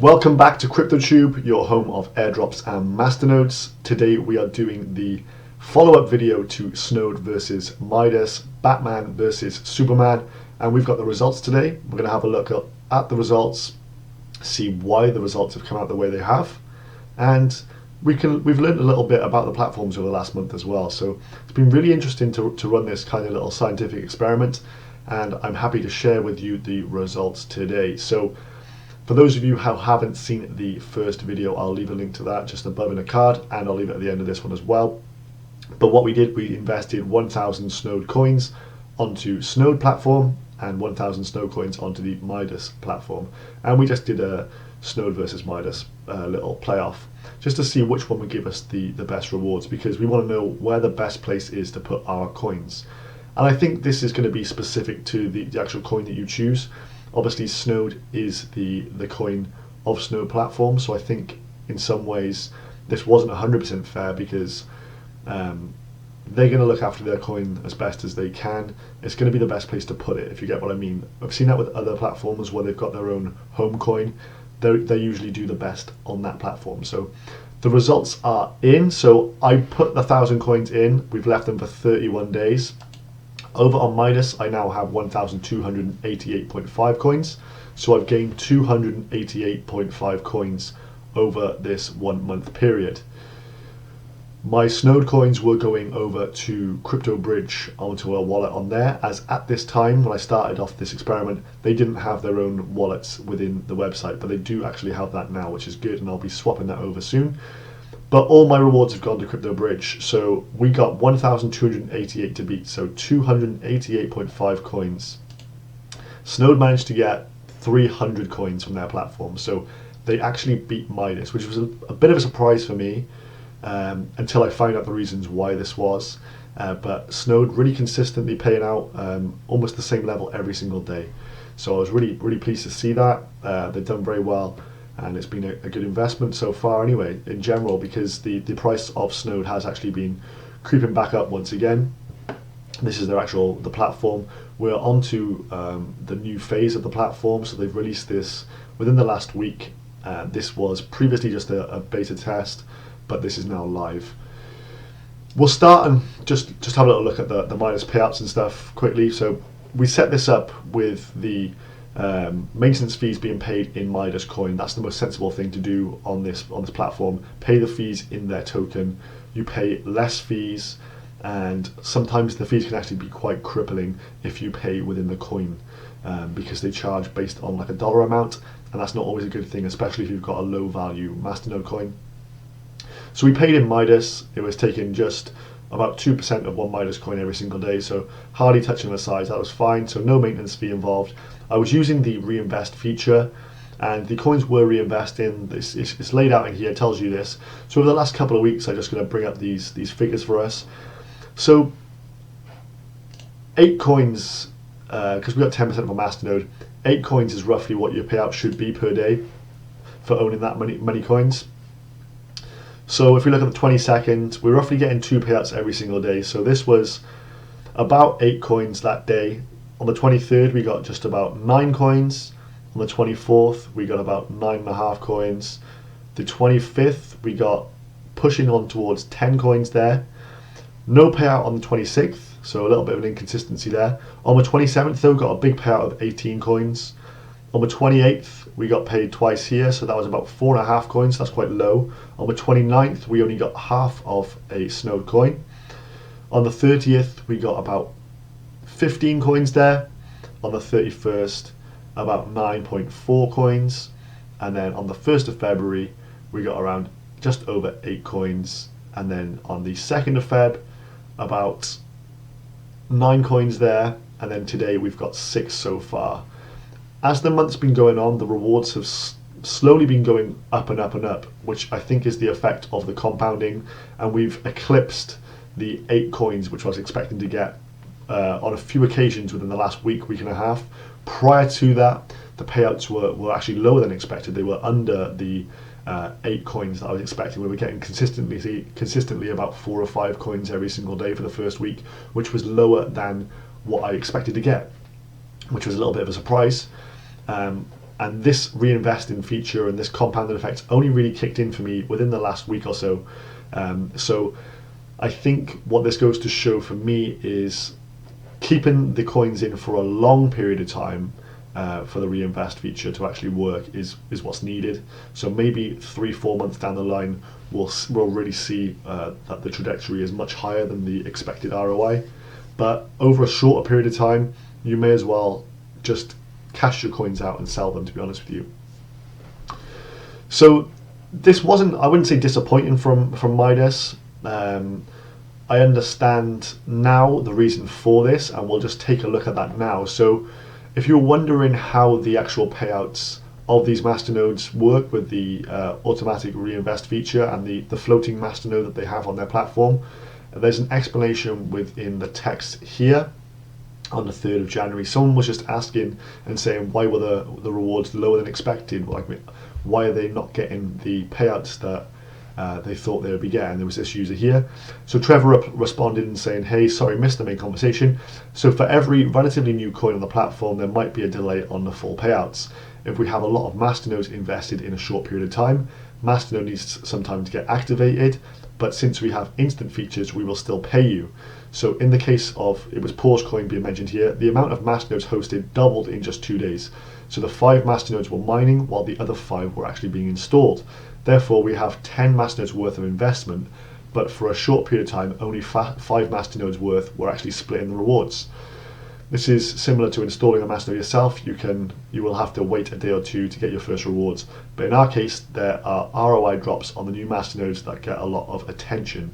Welcome back to CryptoTube, your home of airdrops and masternodes. Today we are doing the follow-up video to Snode versus Midas, Batman versus Superman, and we've got the results today. We're going to have a look at the results, see why the results have come out the way they have, and we've learned a little bit about the platforms over the last month as well. So it's been really interesting to run this kind of little scientific experiment, and I'm happy to share with you the results today. So for those of you who haven't seen the first video, I'll leave a link to that just above in a card, and I'll leave it at the end of this one as well. But what we did, we invested 1,000 Snode coins onto Snode platform and 1,000 Snode coins onto the Midas platform. And we just did a Snode versus Midas little playoff, just to see which one would give us the best rewards, because we want to know where the best place is to put our coins. And I think this is going to be specific to the actual coin that you choose. Obviously, Snode is the coin of Snode platform, so I think in some ways this wasn't 100% fair, because they're going to look after their coin as best as they can. It's going to be the best place to put it, if you get what I mean. I've seen that with other platforms where they've got their own home coin. They usually do the best on that platform. So the results are in. So I put the 1,000 coins in. We've left them for 31 days. Over on Midas, I now have 1,288.5 coins. So I've gained 288.5 coins over this 1 month period. My Snode coins were going over to CryptoBridge onto a wallet on there, as at this time when I started off this experiment, they didn't have their own wallets within the website, but they do actually have that now, which is good, and I'll be swapping that over soon. But all my rewards have gone to CryptoBridge, so we got 1,288 to beat, so 288.5 coins. Snode managed to get 300 coins from their platform, so they actually beat Midas, which was a bit of a surprise for me until I found out the reasons why this was. But Snode really consistently paying out almost the same level every single day. So I was really pleased to see that. They've done very well. And it's been a good investment so far anyway, in general, because the price of Snode has actually been creeping back up once again. This is the platform. We're onto the new phase of the platform, so they've released this within the last week. This was previously just a beta test, but this is now live. We'll start and just have a little look at the Midas payouts and stuff quickly. So we set this up with the maintenance fees being paid in Midas coin. That's the most sensible thing to do on this platform. Pay the fees in their token. You pay less fees, and sometimes the fees can actually be quite crippling if you pay within the coin, because they charge based on like a dollar amount, and that's not always a good thing, especially if you've got a low value masternode coin. So we paid in Midas. It was taking just about 2% of one Midas coin every single day, so hardly touching the size. That was fine, so no maintenance fee involved. I was using the reinvest feature, and the coins were reinvesting. It's laid out in here, tells you this. So over the last couple of weeks, I'm just going to bring up these figures for us. So 8 coins, because we got 10% of a masternode, 8 coins is roughly what your payout should be per day for owning that many coins. So if we look at the 22nd, we're roughly getting 2 payouts every single day. So this was about 8 coins that day. On the 23rd, we got just about 9 coins. On the 24th, we got about 9.5 coins. The 25th, we got pushing on towards 10 coins there. No payout on the 26th, so a little bit of an inconsistency there. On the 27th, though, got a big payout of 18 coins. On the 28th, we got paid twice here, so that was about 4.5 coins. That's quite low. On the 29th, we only got half of a Snode coin. On the 30th, we got about 15 coins there. On the 31st, about 9.4 coins. And then on the 1st of February, we got around just over 8 coins. And then on the 2nd of Feb, about 9 coins there. And then today, we've got 6 so far. As the month's been going on, the rewards have slowly been going up and up and up, which I think is the effect of the compounding, and we've eclipsed the 8 coins, which I was expecting to get on a few occasions within the last week and a half. Prior to that, the payouts were actually lower than expected. They were under the 8 coins that I was expecting. We were getting consistently about 4 or 5 coins every single day for the first week, which was lower than what I expected to get, which was a little bit of a surprise. And this reinvesting feature and this compounding effect only really kicked in for me within the last week or so. So I think what this goes to show for me is keeping the coins in for a long period of time for the reinvest feature to actually work is what's needed. So maybe 3-4 months down the line, we'll really see that the trajectory is much higher than the expected ROI. But over a shorter period of time, you may as well just cash your coins out and sell them, to be honest with you. So this wasn't, I wouldn't say disappointing from Midas. I understand now the reason for this, and we'll just take a look at that now. So if you're wondering how the actual payouts of these masternodes work with the automatic reinvest feature and the floating masternode that they have on their platform, there's an explanation within the text here. On the 3rd of January, someone was just asking and saying, why were the rewards lower than expected? Like, why are they not getting the payouts that they thought they would be getting? There was this user here. So Trevor responded and saying, hey, sorry, missed the main conversation. So for every relatively new coin on the platform, there might be a delay on the full payouts. If we have a lot of masternodes invested in a short period of time, masternode needs some time to get activated, but since we have instant features, we will still pay you. So in the case of, it was Pause Coin being mentioned here, the amount of masternodes hosted doubled in just 2 days. So the 5 masternodes were mining while the other 5 were actually being installed. Therefore, we have 10 masternodes worth of investment, but for a short period of time, only 5 masternodes worth were actually splitting the rewards. This is similar to installing a masternode yourself. You will have to wait a day or two to get your first rewards. But in our case, there are ROI drops on the new masternodes that get a lot of attention.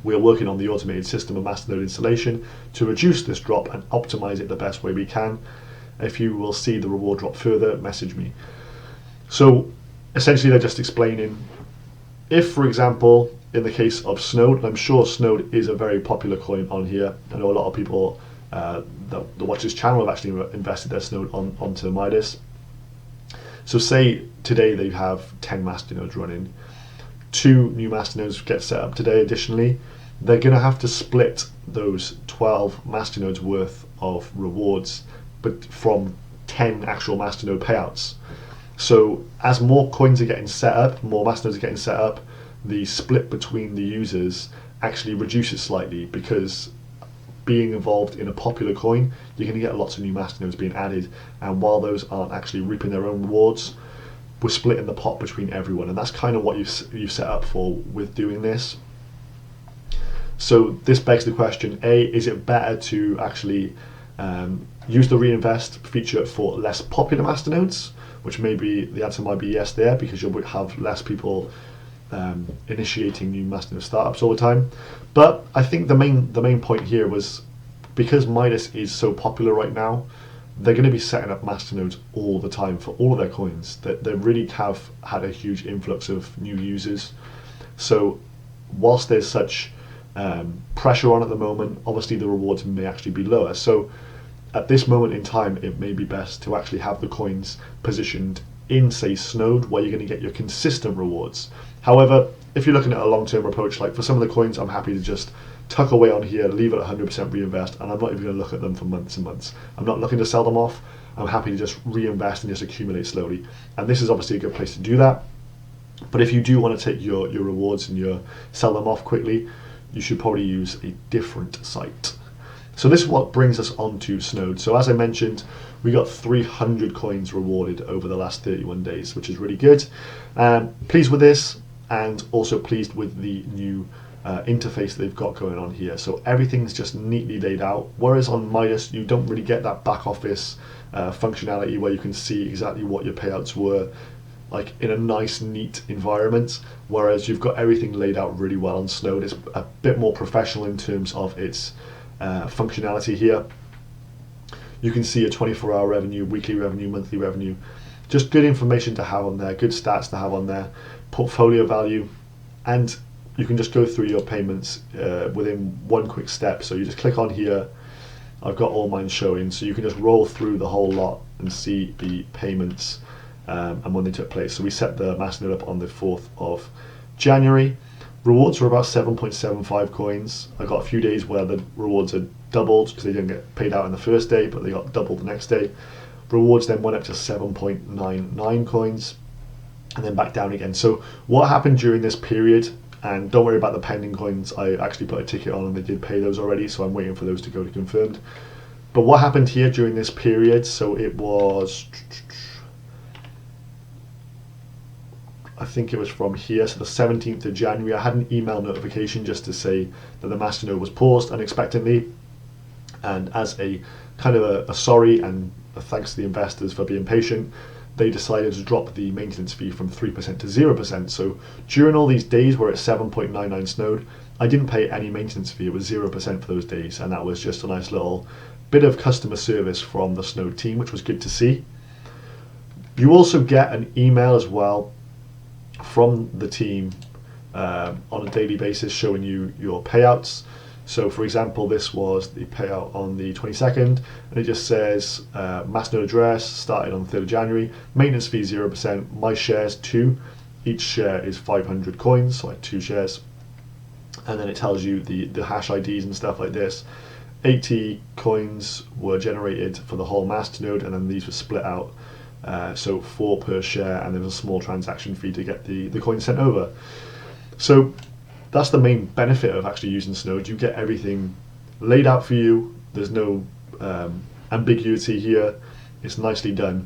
We are working on the automated system of masternode installation to reduce this drop and optimize it the best way we can. If you will see the reward drop further, message me. So essentially they're just explaining, if for example, in the case of Snode, and I'm sure Snode is a very popular coin on here. I know a lot of people that watch this channel have actually invested their Snode onto Midas. So say today they have 10 masternodes running. 2 new masternodes get set up today additionally. They're going to have to split those 12 masternodes worth of rewards, but from 10 actual masternode payouts. So as more coins are getting set up, more masternodes are getting set up, the split between the users actually reduces slightly, because being involved in a popular coin, you're going to get lots of new masternodes being added, and while those aren't actually reaping their own rewards, we're splitting the pot between everyone, and that's kind of what you've set up for with doing this. So this begs the question, A, is it better to actually use the reinvest feature for less popular masternodes, which maybe the answer might be yes there, because you'll have less people initiating new masternode startups all the time. But I think the main point here was, because Midas is so popular right now, they're going to be setting up masternodes all the time for all of their coins. They really have had a huge influx of new users. So whilst there's such pressure on at the moment, obviously the rewards may actually be lower. So at this moment in time, it may be best to actually have the coins positioned in, say, Snode, where you're going to get your consistent rewards. However, if you're looking at a long-term approach, like for some of the coins, I'm happy to just tuck away on here, leave it at 100% reinvest, and I'm not even going to look at them for months and months. I'm not looking to sell them off. I'm happy to just reinvest and just accumulate slowly. And this is obviously a good place to do that. But if you do want to take your rewards and sell them off quickly, you should probably use a different site. So this is what brings us on to Snode. So as I mentioned, we got 300 coins rewarded over the last 31 days, which is really good. Pleased with this, and also pleased with the new interface they've got going on here. So everything's just neatly laid out, whereas on Midas you don't really get that back office functionality where you can see exactly what your payouts were, like in a nice neat environment, whereas you've got everything laid out really well on Snode. It's a bit more professional in terms of its functionality here. You can see a 24-hour revenue, weekly revenue, monthly revenue, just good information to have on there, good stats to have on there, portfolio value, and you can just go through your payments within one quick step. So you just click on here, I've got all mine showing, so you can just roll through the whole lot and see the payments and when they took place. So we set the masternode up on the 4th of January. Rewards were about 7.75 coins. I got a few days where the rewards had doubled because they didn't get paid out in the first day, but they got doubled the next day. Rewards then went up to 7.99 coins and then back down again. So what happened during this period, and don't worry about the pending coins, I actually put a ticket on and they did pay those already, so I'm waiting for those to go to confirmed. But what happened here during this period, so it was, I think it was from here, so the 17th of January, I had an email notification just to say that the masternode was paused unexpectedly. And as a kind of a sorry and a thanks to the investors for being patient, they decided to drop the maintenance fee from 3% to 0%. So during all these days where it's 7.99 Snode, I didn't pay any maintenance fee. It was 0% for those days, and that was just a nice little bit of customer service from the Snode team, which was good to see. You also get an email as well from the team on a daily basis showing you your payouts. So for example, this was the payout on the 22nd, and it just says masternode address started on the 3rd of January, maintenance fee 0%, my shares 2, each share is 500 coins, so I had 2 shares, and then it tells you the hash IDs and stuff like this. 80 coins were generated for the whole masternode, and then these were split out, so 4 per share, and there was a small transaction fee to get the coins sent over. So that's the main benefit of actually using Snode. You get everything laid out for you. There's no ambiguity here. It's nicely done.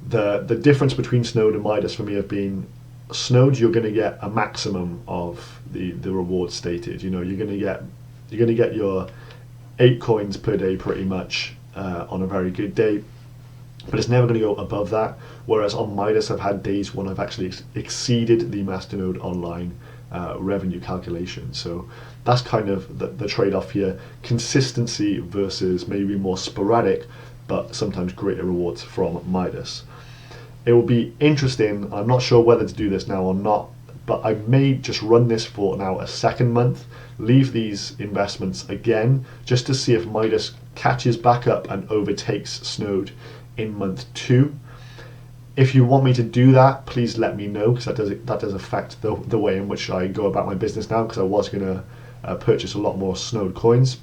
The difference between Snode and Midas for me have been, Snode you're going to get a maximum of the reward stated. You know, you're going to get your 8 coins per day pretty much on a very good day, but it's never going to go above that. Whereas on Midas, I've had days when I've actually exceeded the masternode online revenue calculation. So that's kind of the trade-off here: consistency versus maybe more sporadic but sometimes greater rewards from Midas. It will be interesting, I'm not sure whether to do this now or not, but I may just run this for now a second month, leave these investments again just to see if Midas catches back up and overtakes Snode in month 2. If you want me to do that, please let me know, because that does affect the way in which I go about my business now, because I was going to purchase a lot more Snode coins.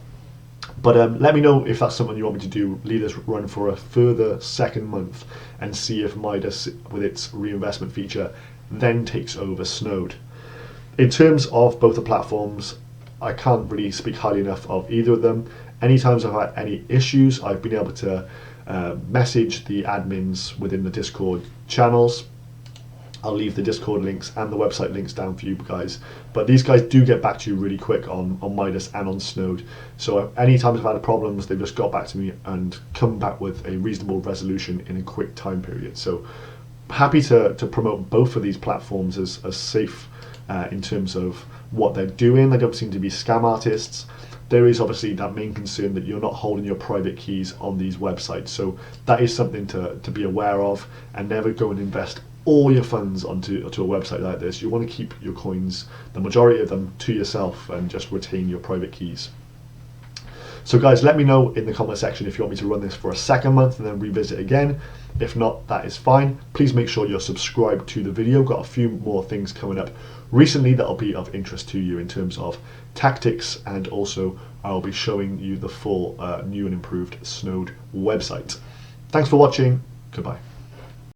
But let me know if that's something you want me to do. Leave this run for a further second month and see if Midas, with its reinvestment feature, then takes over Snode. In terms of both the platforms, I can't really speak highly enough of either of them. Anytime I've had any issues, I've been able to message the admins within the Discord channels. I'll leave the Discord links and the website links down for you guys. But these guys do get back to you really quick on Midas and on Snode. So anytime I've had problems, they've just got back to me and come back with a reasonable resolution in a quick time period. So happy to promote both of these platforms as safe in terms of what they're doing. They don't seem to be scam artists. There is obviously that main concern that you're not holding your private keys on these websites. So that is something to be aware of, and never go and invest all your funds onto a website like this. You want to keep your coins, the majority of them, to yourself and just retain your private keys. So guys, let me know in the comment section if you want me to run this for a second month and then revisit again. If not, that is fine. Please make sure you're subscribed to the video. Got a few more things coming up recently that'll be of interest to you in terms of tactics, and also I'll be showing you the full new and improved Snode website. Thanks for watching. Goodbye.